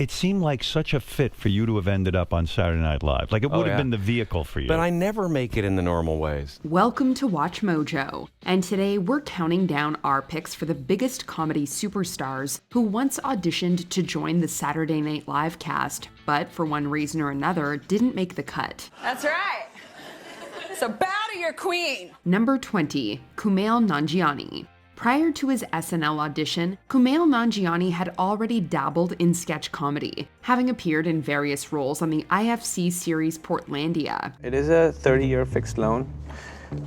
it seemed like such a fit for you to have ended up on Saturday Night Live. Like, it would have been the vehicle for you. But I never make it in the normal ways. Welcome to Watch Mojo, and today we're counting down our picks for the biggest comedy superstars who once auditioned to join the Saturday Night Live cast, but for one reason or another didn't make the cut. That's right. So bow to your queen. Number 20, Kumale Nani. Prior to his SNL audition, Kumale Nani had already dabbled in sketch comedy, having appeared in various roles on the IFC series Portlandia. It is a 30-year fixed loan,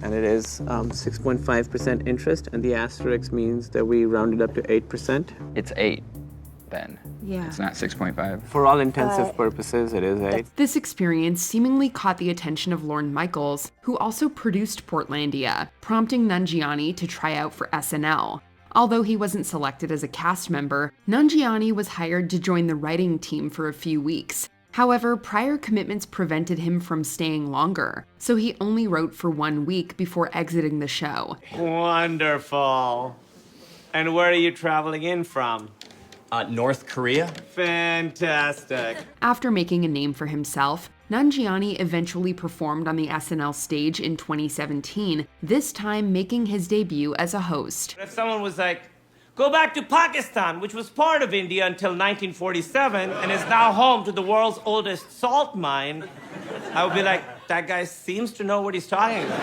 and it is 6.5% interest, and the asterisk means that we rounded up to 8%. It's 8, then. Yeah. It's not 6.5. For all intensive purposes, it is 8. This experience seemingly caught the attention of Lorne Michaels, who also produced Portlandia, prompting Nanjiani to try out for SNL. Although he wasn't selected as a cast member, Nanjiani was hired to join the writing team for a few weeks. However, prior commitments prevented him from staying longer, so he only wrote for 1 week before exiting the show. Wonderful. And where are you traveling in from? North Korea? Fantastic. After making a name for himself, Nanjiani eventually performed on the SNL stage in 2017, this time making his debut as a host. If someone was like, go back to Pakistan, which was part of India until 1947 and is now home to the world's oldest salt mine, I would be like, that guy seems to know what he's talking about.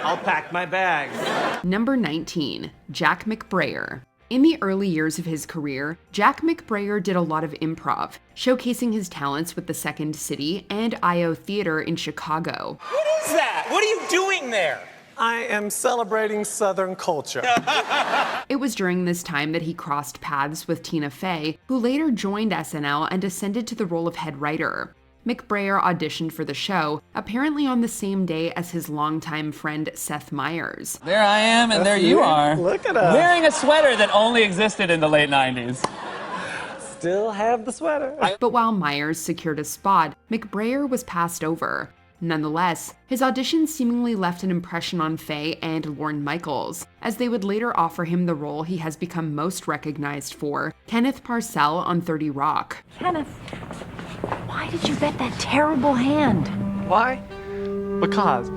I'll pack my bags. Number 19, Jack McBrayer. In the early years of his career, Jack McBrayer did a lot of improv, showcasing his talents with the Second City and I.O. Theater in Chicago. What is that? What are you doing there? I am celebrating Southern culture. It was during this time that he crossed paths with Tina Fey, who later joined SNL and ascended to the role of head writer. McBrayer auditioned for the show, apparently on the same day as his longtime friend Seth Meyers. There I am, and there you are. Look at us. Wearing a sweater that only existed in the late 90s. Still have the sweater. But while Meyers secured a spot, McBrayer was passed over. Nonetheless, his audition seemingly left an impression on Fey and Lorne Michaels, as they would later offer him the role he has become most recognized for, Kenneth Parcell on 30 Rock. Kenneth, why did you bet that terrible hand? Why? Because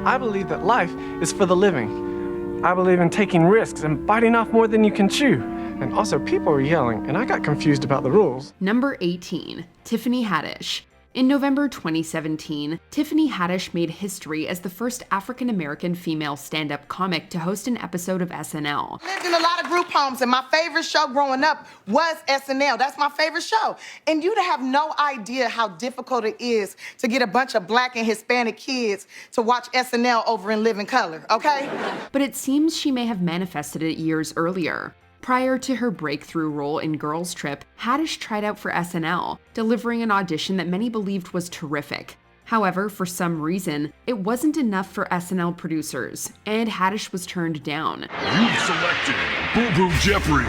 I believe that life is for the living. I believe in taking risks and biting off more than you can chew. And also, people were yelling, and I got confused about the rules. Number 18, Tiffany Haddish. In November 2017, Tiffany Haddish made history as the first African-American female stand-up comic to host an episode of SNL. I lived in a lot of group homes, and my favorite show growing up was SNL. That's my favorite show. And you'd have no idea how difficult it is to get a bunch of Black and Hispanic kids to watch SNL over in living color, okay? But it seems she may have manifested it years earlier. Prior to her breakthrough role in Girls Trip, Haddish tried out for SNL, delivering an audition that many believed was terrific. However, for some reason, it wasn't enough for SNL producers, and Haddish was turned down. You've selected Boo Boo Jeffries.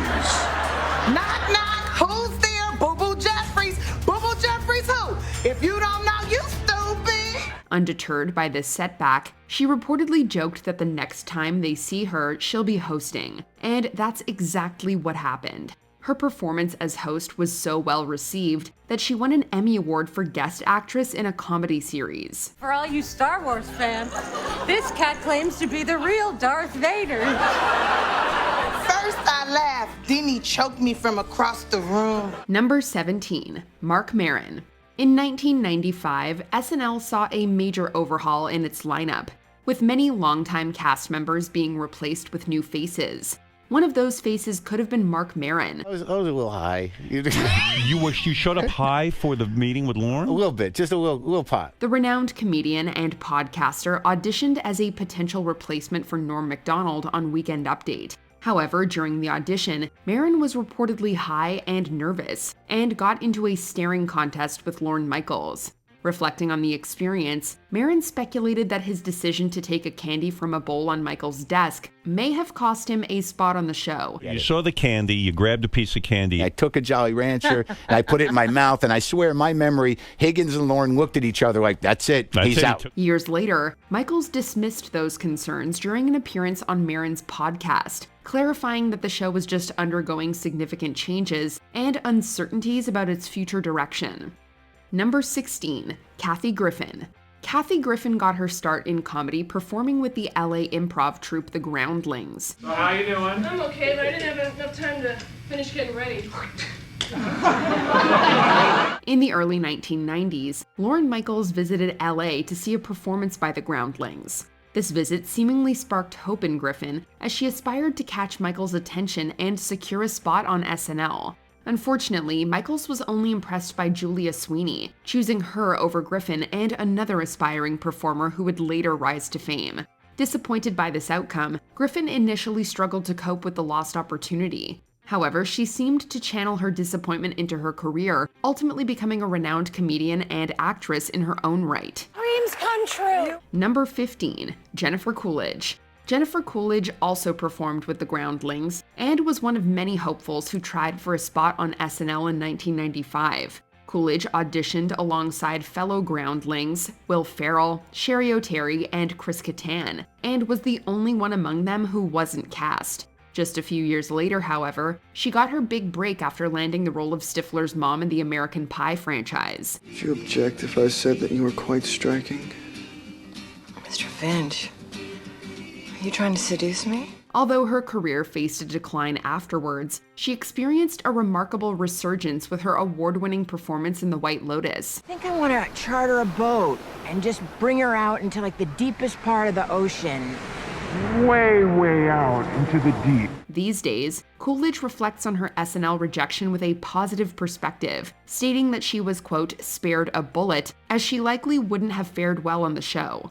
Knock, knock, who's there? Boo Boo Jeffries. Boo Boo Jeffries who? If you don't know, you stupid. Undeterred by this setback, she reportedly joked that the next time they see her, she'll be hosting. And that's exactly what happened. Her performance as host was so well received that she won an Emmy Award for Guest Actress in a Comedy Series. For all you Star Wars fans, this cat claims to be the real Darth Vader. First I laughed, then he choked me from across the room. Number 17, Mark Maron. In 1995, SNL saw a major overhaul in its lineup, with many longtime cast members being replaced with new faces. One of those faces could have been Mark Maron. I was a little high. You showed up high for the meeting with Lorne? A little bit, just a little pot. The renowned comedian and podcaster auditioned as a potential replacement for Norm Macdonald on Weekend Update. However, during the audition, Maron was reportedly high and nervous, and got into a staring contest with Lorne Michaels. Reflecting on the experience, Maron speculated that his decision to take a candy from a bowl on Michaels' desk may have cost him a spot on the show. You saw the candy, you grabbed a piece of candy. I took a Jolly Rancher, and I put it in my mouth, and I swear, in my memory, Higgins and Lorne looked at each other like, that's it, peace out. Years later, Michaels dismissed those concerns during an appearance on Maron's podcast, clarifying that the show was just undergoing significant changes and uncertainties about its future direction. Number 16, Kathy Griffin. Kathy Griffin got her start in comedy performing with the LA improv troupe The Groundlings. So how you doing? I'm okay, but I didn't have enough time to finish getting ready. In the early 1990s, Lorne Michaels visited LA to see a performance by The Groundlings. This visit seemingly sparked hope in Griffin as she aspired to catch Michaels' attention and secure a spot on SNL. Unfortunately, Michaels was only impressed by Julia Sweeney, choosing her over Griffin and another aspiring performer who would later rise to fame. Disappointed by this outcome, Griffin initially struggled to cope with the lost opportunity. However, she seemed to channel her disappointment into her career, ultimately becoming a renowned comedian and actress in her own right. Dreams come true. Number 15, Jennifer Coolidge. Jennifer Coolidge also performed with The Groundlings and was one of many hopefuls who tried for a spot on SNL in 1995. Coolidge auditioned alongside fellow Groundlings, Will Ferrell, Sherry O'Terry, and Chris Kattan, and was the only one among them who wasn't cast. Just a few years later, however, she got her big break after landing the role of Stifler's mom in the American Pie franchise. Would you object if I said that you were quite striking? Mr. Finch, are you trying to seduce me? Although her career faced a decline afterwards, she experienced a remarkable resurgence with her award-winning performance in The White Lotus. I think I want to charter a boat and just bring her out into like the deepest part of the ocean. Way, way out into the deep. These days, Coolidge reflects on her SNL rejection with a positive perspective, stating that she was, quote, spared a bullet, as she likely wouldn't have fared well on the show.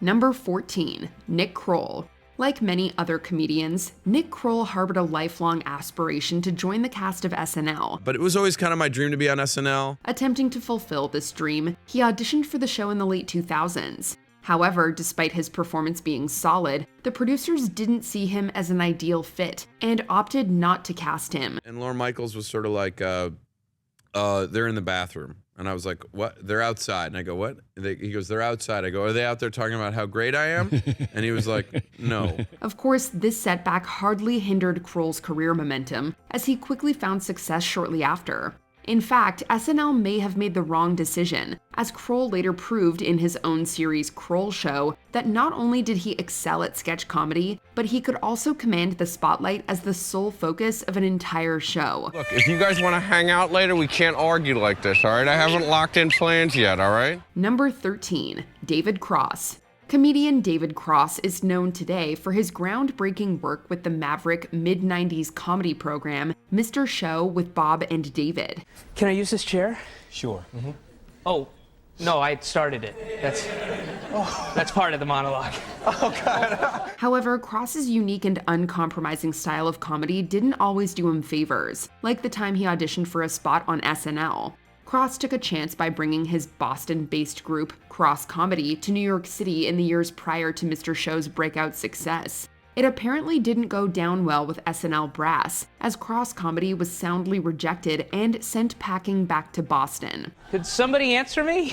Number 14, Nick Kroll. Like many other comedians, Nick Kroll harbored a lifelong aspiration to join the cast of SNL. But it was always kind of my dream to be on SNL. Attempting to fulfill this dream, he auditioned for the show in the late 2000s. However, despite his performance being solid, the producers didn't see him as an ideal fit and opted not to cast him. And Lorne Michaels was sort of like, they're in the bathroom. And I was like, what? They're outside. And I go, what? He goes, they're outside. I go, are they out there talking about how great I am? And he was like, no. Of course, this setback hardly hindered Kroll's career momentum, as he quickly found success shortly after. In fact, SNL may have made the wrong decision, as Kroll later proved in his own series Croll Show that not only did he excel at sketch comedy, but he could also command the spotlight as the sole focus of an entire show. Look, if you guys want to hang out later, we can't argue like this, all right? I haven't locked in plans yet, all right? Number 13, David Cross. Comedian David Cross is known today for his groundbreaking work with the maverick mid-90s comedy program, Mr. Show with Bob and David. Can I use this chair? Sure. Mm-hmm. Oh, no, I started it. That's part of the monologue. Oh, God. However, Cross's unique and uncompromising style of comedy didn't always do him favors, like the time he auditioned for a spot on SNL. Cross took a chance by bringing his Boston-based group, Cross Comedy, to New York City in the years prior to Mr. Show's breakout success. It apparently didn't go down well with SNL brass, as Cross Comedy was soundly rejected and sent packing back to Boston. Could somebody answer me?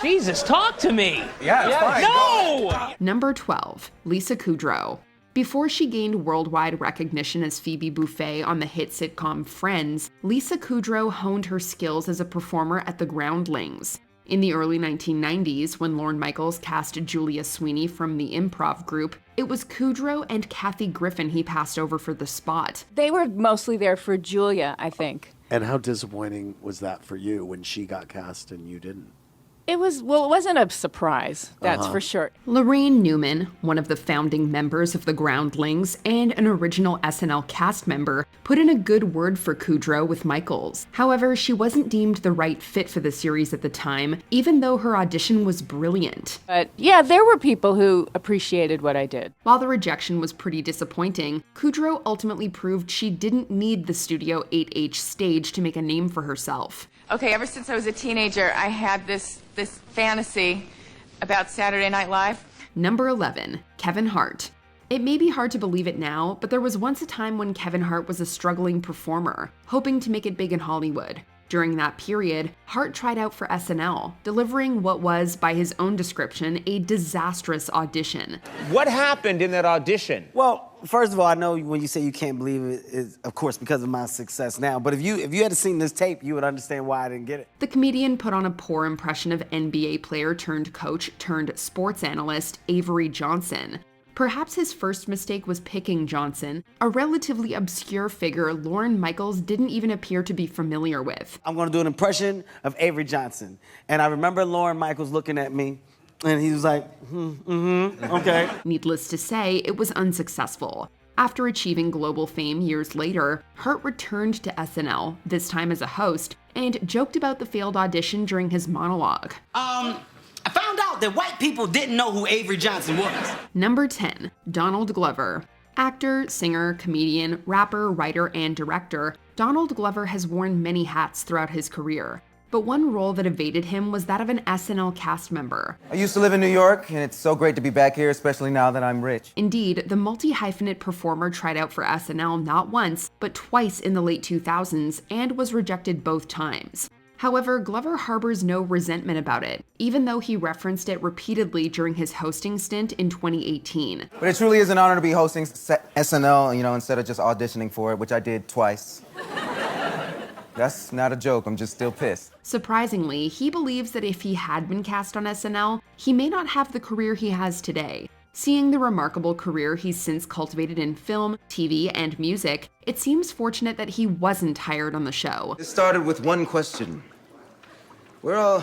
Jesus, talk to me! Yeah, it's fine. No! Number 12, Lisa Kudrow. Before she gained worldwide recognition as Phoebe Buffay on the hit sitcom Friends, Lisa Kudrow honed her skills as a performer at The Groundlings. In the early 1990s, when Lorne Michaels cast Julia Sweeney from the improv group, it was Kudrow and Kathy Griffin he passed over for the spot. They were mostly there for Julia, I think. And how disappointing was that for you when she got cast and you didn't? It wasn't a surprise, that's for sure. Lorraine Newman, one of the founding members of the Groundlings and an original SNL cast member, put in a good word for Kudrow with Michaels. However, she wasn't deemed the right fit for the series at the time, even though her audition was brilliant. But yeah, there were people who appreciated what I did. While the rejection was pretty disappointing, Kudrow ultimately proved she didn't need the Studio 8H stage to make a name for herself. Okay, ever since I was a teenager, I had this fantasy about Saturday Night Live. Number 11, Kevin Hart. It may be hard to believe it now, but there was once a time when Kevin Hart was a struggling performer, hoping to make it big in Hollywood. During that period, Hart tried out for SNL, delivering what was, by his own description, a disastrous audition. What happened in that audition? Well, first of all, I know when you say you can't believe it is, of course, because of my success now. But if you had seen this tape, you would understand why I didn't get it. The comedian put on a poor impression of NBA player turned coach turned sports analyst Avery Johnson. Perhaps his first mistake was picking Johnson, a relatively obscure figure Lorne Michaels didn't even appear to be familiar with. I'm going to do an impression of Avery Johnson. And I remember Lorne Michaels looking at me, and he was like, okay. Needless to say, it was unsuccessful. After achieving global fame years later, Hart returned to SNL, this time as a host, and joked about the failed audition during his monologue. I found out that white people didn't know who Avery Johnson was. Number 10, Donald Glover. Actor, singer, comedian, rapper, writer, and director, Donald Glover has worn many hats throughout his career. But one role that evaded him was that of an SNL cast member. I used to live in New York, and it's so great to be back here, especially now that I'm rich. Indeed, the multi-hyphenate performer tried out for SNL not once, but twice in the late 2000s, and was rejected both times. However, Glover harbors no resentment about it, even though he referenced it repeatedly during his hosting stint in 2018. But it truly is an honor to be hosting SNL, instead of just auditioning for it, which I did twice. That's not a joke, I'm just still pissed. Surprisingly, he believes that if he had been cast on SNL, he may not have the career he has today. Seeing the remarkable career he's since cultivated in film, TV, and music, it seems fortunate that he wasn't hired on the show. It started with one question. Where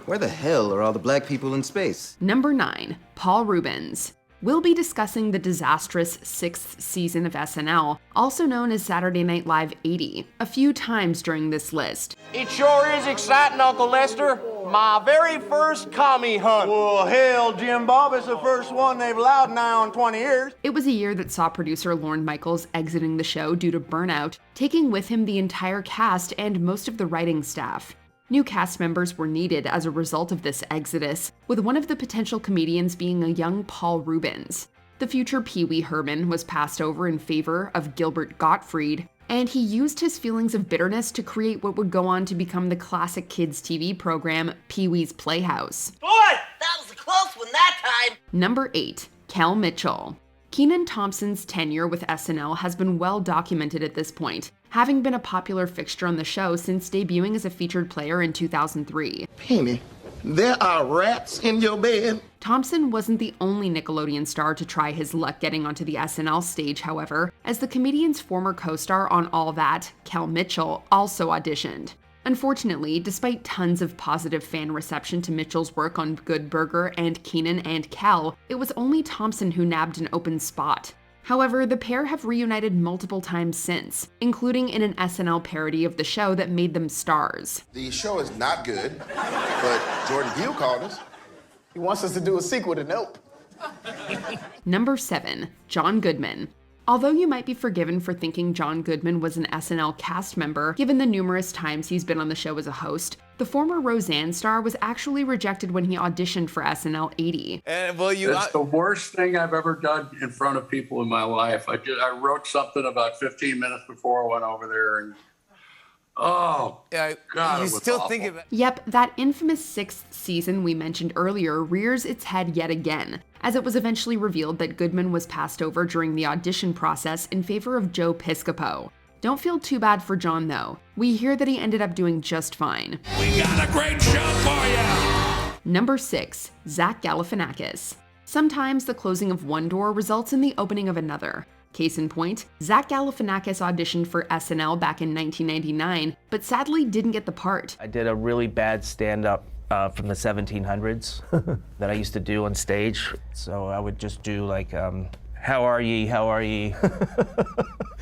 the hell are all the black people in space? Number 9, Paul Rubens. We'll be discussing the disastrous 6th season of SNL, also known as Saturday Night Live 80, a few times during this list. It sure is exciting, Uncle Lester. My very first commie hunt. Well, hell, Jim Bob, it's the first one they've allowed now in 20 years. It was a year that saw producer Lorne Michaels exiting the show due to burnout, taking with him the entire cast and most of the writing staff. New cast members were needed as a result of this exodus, with one of the potential comedians being a young Paul Rubens. The future Pee Wee Herman was passed over in favor of Gilbert Gottfried, and he used his feelings of bitterness to create what would go on to become the classic kids' TV program, Pee Wee's Playhouse. Boy, that was a close one that time. Number 8, Kell Mitchell. Kenan Thompson's tenure with SNL has been well documented at this point, having been a popular fixture on the show since debuting as a featured player in 2003. Penny, there are rats in your bed. Thompson wasn't the only Nickelodeon star to try his luck getting onto the SNL stage, however, as the comedian's former co-star on All That, Kell Mitchell, also auditioned. Unfortunately, despite tons of positive fan reception to Mitchell's work on Good Burger and Kenan and Kell, it was only Thompson who nabbed an open spot. However, the pair have reunited multiple times since, including in an SNL parody of the show that made them stars. The show is not good, but Jordan Peele called us. He wants us to do a sequel to Nope. Number 7, John Goodman. Although you might be forgiven for thinking John Goodman was an SNL cast member, given the numerous times he's been on the show as a host, the former Roseanne star was actually rejected when he auditioned for SNL 80. It's the worst thing I've ever done in front of people in my life. I wrote something about 15 minutes before I went over there, and oh, God, you still think of it. Yep, that infamous 6th season we mentioned earlier rears its head yet again, as it was eventually revealed that Goodman was passed over during the audition process in favor of Joe Piscopo. Don't feel too bad for John, though. We hear that he ended up doing just fine. We got a great show for you! Number 6, Zach Galifianakis. Sometimes the closing of one door results in the opening of another. Case in point, Zach Galifianakis auditioned for SNL back in 1999, but sadly didn't get the part. I did a really bad stand-up from the 1700s that I used to do on stage. So I would just do like, how are ye, how are ye?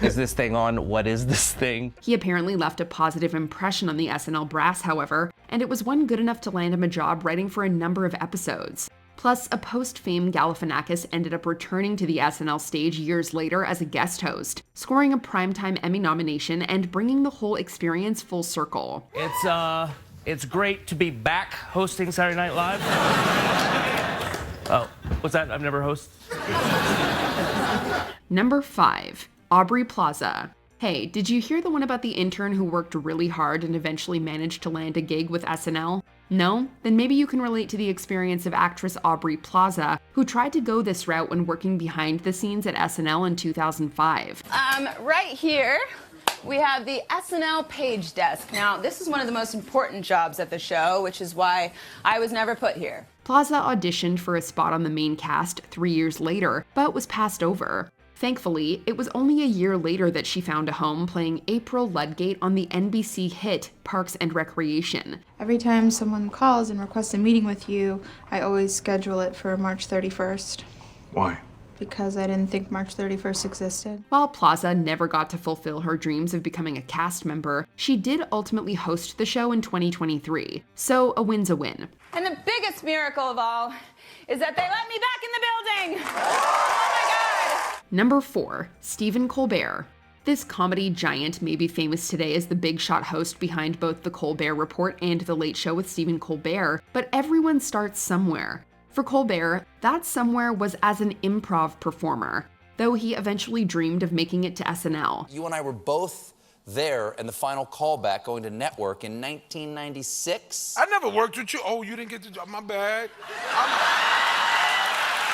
Is this thing on? What is this thing? He apparently left a positive impression on the SNL brass, however, and it was one good enough to land him a job writing for a number of episodes. Plus, a post-fame Galanakis ended up returning to the SNL stage years later as a guest host, scoring a Primetime Emmy nomination and bringing the whole experience full circle. It's great to be back hosting Saturday Night Live. Oh, what's that? I've never hosted. Number 5, Aubrey Plaza. Hey, did you hear the one about the intern who worked really hard and eventually managed to land a gig with SNL? No? Then maybe you can relate to the experience of actress Aubrey Plaza, who tried to go this route when working behind the scenes at SNL in 2005. Right here, we have the SNL page desk. Now, this is one of the most important jobs at the show, which is why I was never put here. Plaza auditioned for a spot on the main cast 3 years later, but was passed over. Thankfully, it was only a year later that she found a home playing April Ludgate on the NBC hit Parks and Recreation. Every time someone calls and requests a meeting with you, I always schedule it for March 31st. Why? Because I didn't think March 31st existed. While Plaza never got to fulfill her dreams of becoming a cast member, she did ultimately host the show in 2023. So a win's a win. And the biggest miracle of all is that they let me back in the building. Oh my God. Number 4, Stephen Colbert. This comedy giant may be famous today as the big shot host behind both The Colbert Report and The Late Show with Stephen Colbert, but everyone starts somewhere. For Colbert, that somewhere was as an improv performer, though he eventually dreamed of making it to SNL. You and I were both there in the final callback going to network in 1996. I never worked with you. Oh, you didn't get the job. My bad.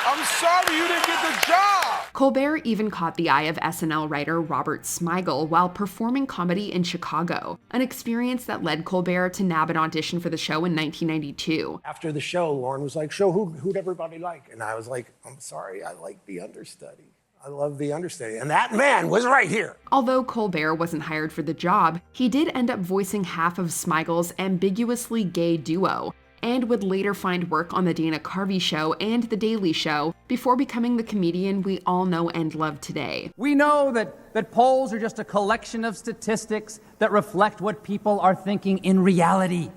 I'm sorry you didn't get the job. Colbert even caught the eye of SNL writer Robert Smigel while performing comedy in Chicago, an experience that led Colbert to nab an audition for the show in 1992. After the show, Lorne was like, "So who'd everybody like?" And I was like, "I'm sorry, I like the understudy. I love the understudy." And that man was right here. Although Colbert wasn't hired for the job, he did end up voicing half of Smigel's ambiguously gay duo, and would later find work on The Dana Carvey Show and The Daily Show before becoming the comedian we all know and love today. We know that polls are just a collection of statistics that reflect what people are thinking in reality.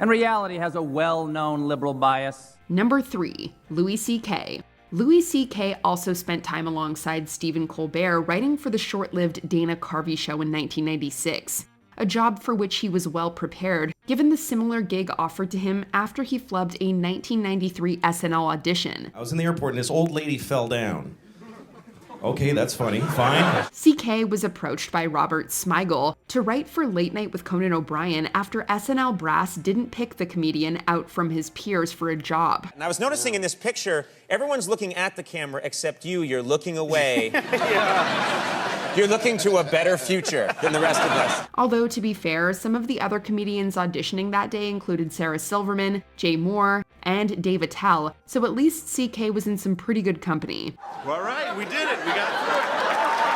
And reality has a well-known liberal bias. Number 3, Louis C.K. Louis C.K. also spent time alongside Stephen Colbert writing for the short-lived Dana Carvey Show in 1996. A job for which he was well prepared, given the similar gig offered to him after he flubbed a 1993 SNL audition. I was in the airport and this old lady fell down. Okay, that's funny. Fine. CK was approached by Robert Smigel to write for Late Night with Conan O'Brien after SNL brass didn't pick the comedian out from his peers for a job. And I was noticing in this picture, everyone's looking at the camera except you. You're looking away. You're looking to a better future than the rest of us. Although, to be fair, some of the other comedians auditioning that day included Sarah Silverman, Jay Moore, and Dave Attell, so at least CK was in some pretty good company. All right, we did it. We got through it.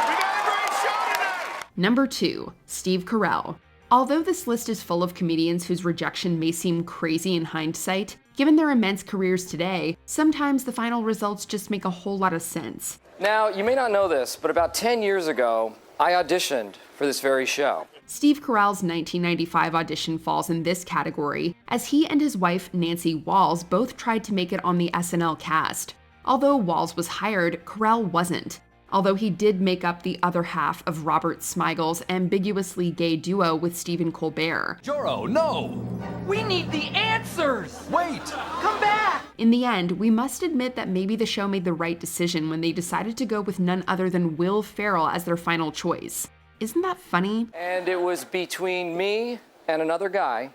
We got a great show tonight. Number 2, Steve Carell. Although this list is full of comedians whose rejection may seem crazy in hindsight, given their immense careers today, sometimes the final results just make a whole lot of sense. Now, you may not know this, but about 10 years ago, I auditioned for this very show. Steve Carell's 1995 audition falls in this category, as he and his wife, Nancy Walls, both tried to make it on the SNL cast. Although Walls was hired, Carell wasn't. Although he did make up the other half of Robert Smigel's ambiguously gay duo with Stephen Colbert. Joro, no! We need the answers! Wait! Come back! In the end, we must admit that maybe the show made the right decision when they decided to go with none other than Will Ferrell as their final choice. Isn't that funny? And it was between me and another guy,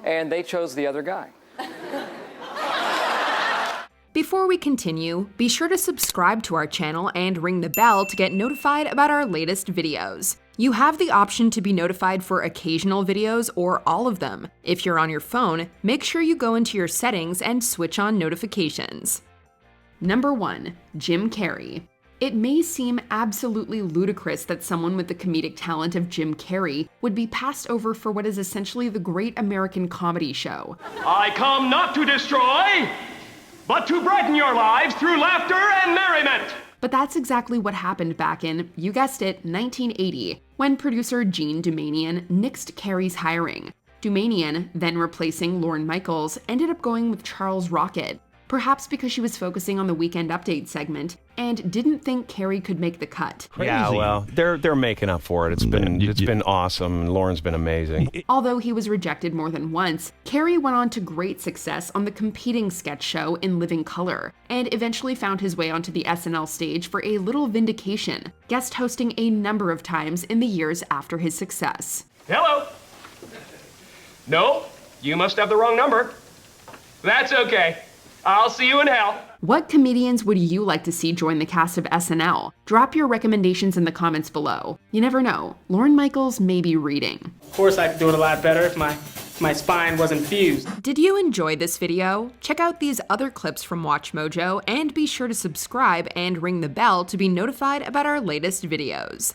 and they chose the other guy. Before we continue, be sure to subscribe to our channel and ring the bell to get notified about our latest videos. You have the option to be notified for occasional videos or all of them. If you're on your phone, make sure you go into your settings and switch on notifications. Number 1, Jim Carrey. It may seem absolutely ludicrous that someone with the comedic talent of Jim Carrey would be passed over for what is essentially the great American comedy show. I come not to destroy, but to brighten your lives through laughter and merriment. But that's exactly what happened back in, you guessed it, 1980, when producer Gene Dumanian nixed Carrey's hiring. Dumanian, then replacing Lorne Michaels, ended up going with Charles Rocket, perhaps because she was focusing on the Weekend Update segment and didn't think Carrey could make the cut. Yeah, well, they're making up for it. It's been awesome, and Lauren's been amazing. Although he was rejected more than once, Carrey went on to great success on the competing sketch show In Living Color, and eventually found his way onto the SNL stage for a little vindication, guest hosting a number of times in the years after his success. Hello. No, you must have the wrong number. That's okay. I'll see you in hell. What comedians would you like to see join the cast of SNL? Drop your recommendations in the comments below. You never know, Lorne Michaels may be reading. Of course I could do it a lot better if my spine wasn't fused. Did you enjoy this video? Check out these other clips from WatchMojo and be sure to subscribe and ring the bell to be notified about our latest videos.